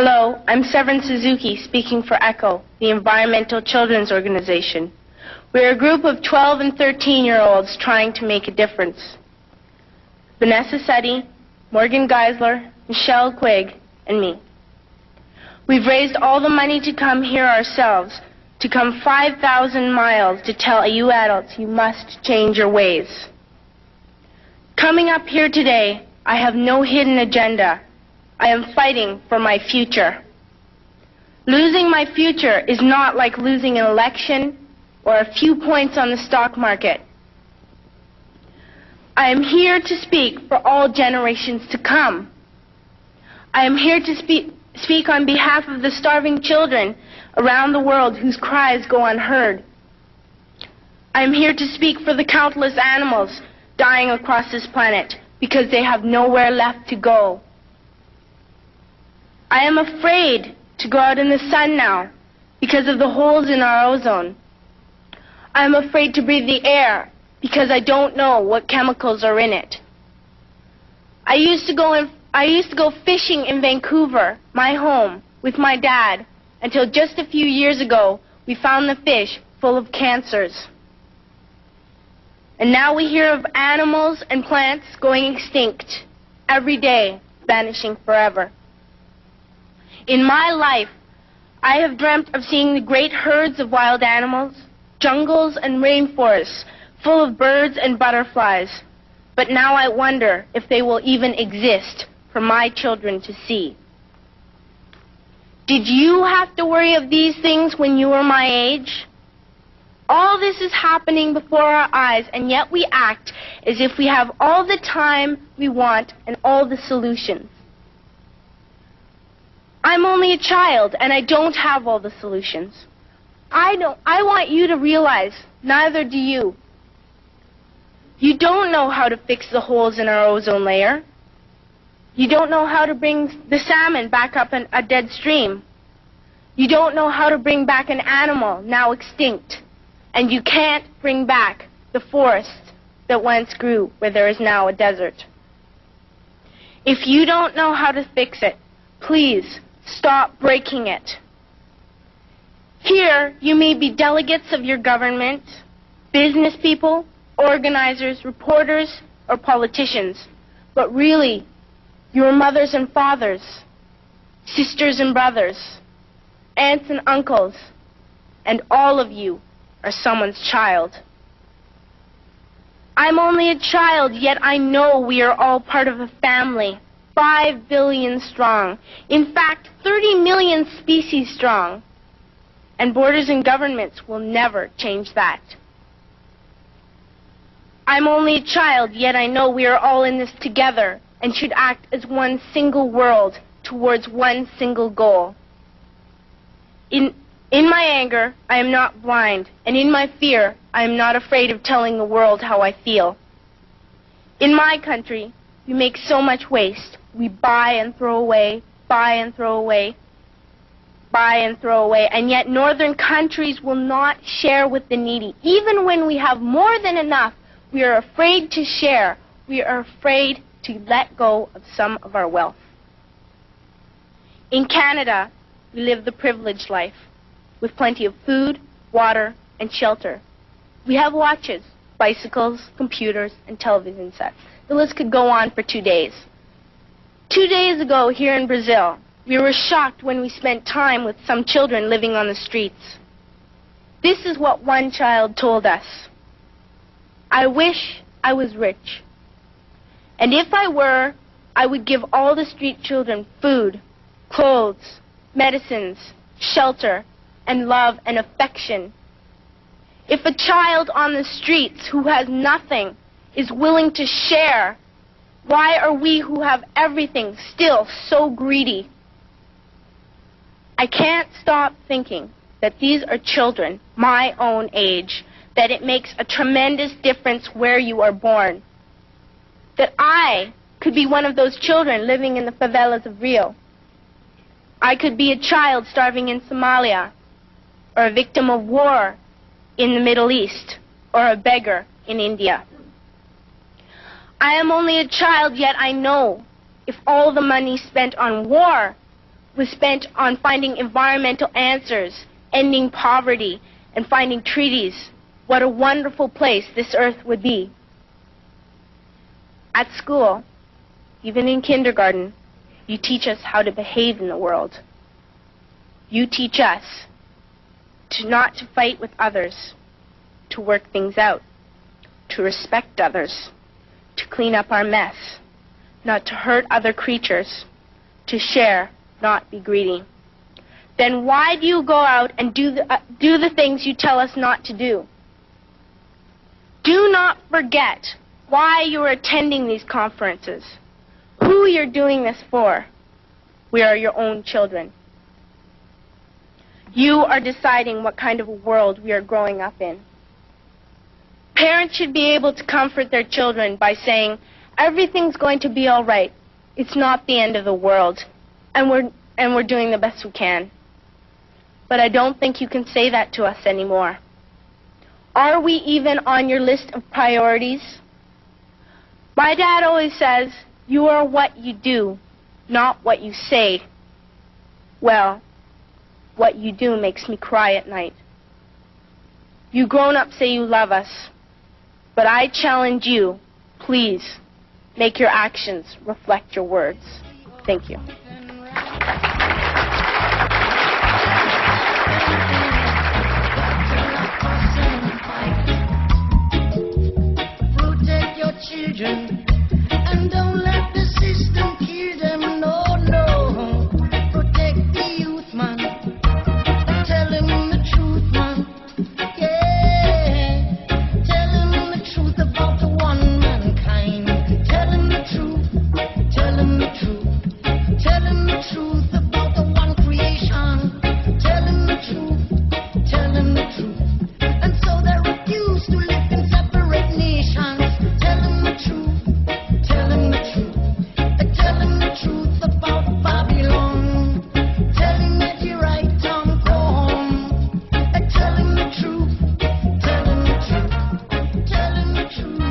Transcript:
Hello, I'm Severn Suzuki speaking for ECHO, the Environmental Children's Organization. We're a group of 12 and 13-year-olds trying to make a difference. Vanessa Setti, Morgan Geisler, Michelle Quigg, and me. We've raised all the money to come here ourselves, to come 5,000 miles to tell you adults you must change your ways. Coming up here today, I have no hidden agenda. I am fighting for my future. Losing my future is not like losing an election or a few points on the stock market. I am here to speak for all generations to come. I am here to speak on behalf of the starving children around the world whose cries go unheard. I am here to speak for the countless animals dying across this planet because they have nowhere left to go. I am afraid to go out in the sun now because of the holes in our ozone. I am afraid to breathe the air because I don't know what chemicals are in it. I used to go fishing in Vancouver, my home, with my dad, until just a few years ago we found the fish full of cancers. And now we hear of animals and plants going extinct every day, vanishing forever. In my life, I have dreamt of seeing the great herds of wild animals, jungles and rainforests full of birds and butterflies. But now I wonder if they will even exist for my children to see. Did you have to worry of these things when you were my age? All this is happening before our eyes, and yet we act as if we have all the time we want and all the solutions. I'm only a child, and I don't have all the solutions. I want you to realize, neither do you. You don't know how to fix the holes in our ozone layer. You don't know how to bring the salmon back up in a dead stream. You don't know how to bring back an animal now extinct. And you can't bring back the forest that once grew where there is now a desert. If you don't know how to fix it, please stop breaking it. Here, you may be delegates of your government, business people, organizers, reporters, or politicians, but really, your mothers and fathers, sisters and brothers, aunts and uncles, and all of you are someone's child. I'm only a child, yet I know we are all part of a family, 5 billion strong. In fact, 30 million species strong. And borders and governments will never change that. I'm only a child, yet I know we are all in this together and should act as one single world towards one single goal. In my anger, I am not blind, and in my fear, I am not afraid of telling the world how I feel. In my country, we make so much waste. We buy and throw away, buy and throw away, buy and throw away, and yet northern countries will not share with the needy. Even when we have more than enough, we are afraid to share. We are afraid to let go of some of our wealth. In Canada, we live the privileged life, with plenty of food, water, and shelter. We have watches, bicycles, computers, and television sets. The list could go on for 2 days. 2 days ago, here in Brazil, we were shocked when we spent time with some children living on the streets. This is what one child told us. I wish I was rich. And if I were, I would give all the street children food, clothes, medicines, shelter, and love and affection. If a child on the streets who has nothing is willing to share, why are we who have everything still so greedy? I can't stop thinking that these are children my own age, that it makes a tremendous difference where you are born. That I could be one of those children living in the favelas of Rio. I could be a child starving in Somalia, or a victim of war in the Middle East, or a beggar in India. I am only a child, yet I know if all the money spent on war was spent on finding environmental answers, ending poverty, and finding treaties, what a wonderful place this earth would be. At school, even in kindergarten, you teach us how to behave in the world. You teach us not to fight with others, to work things out, to respect others, to clean up our mess, not to hurt other creatures, to share, not be greedy. Then why do you go out and do the things you tell us not to do? Do not forget why you are attending these conferences, who you're doing this for. We are your own children. You are deciding what kind of a world we are growing up in. Parents should be able to comfort their children by saying, everything's going to be all right. It's not the end of the world, and we're doing the best we can. But I don't think you can say that to us anymore. Are we even on your list of priorities? My dad always says, you are what you do, not what you say. Well, what you do makes me cry at night. You grown-ups say you love us, but I challenge you, please, make your actions reflect your words. Thank you. Protect your children and don't let the system kill them. No, no. Protect the youth, man. Tell him the truth, man. Yeah. Tell him the truth about the one mankind. Tell him the truth. Tell him the truth. Tell him the truth about the one creation. Tell him the truth. Tell him the truth. And so they refuse to live in separate nations. Tell him the truth. Tell him the truth. Tell him the truth about Babylon. Tell him that you're right, Tom, go home. Tell him the truth. Tell him the truth. Tell him the truth.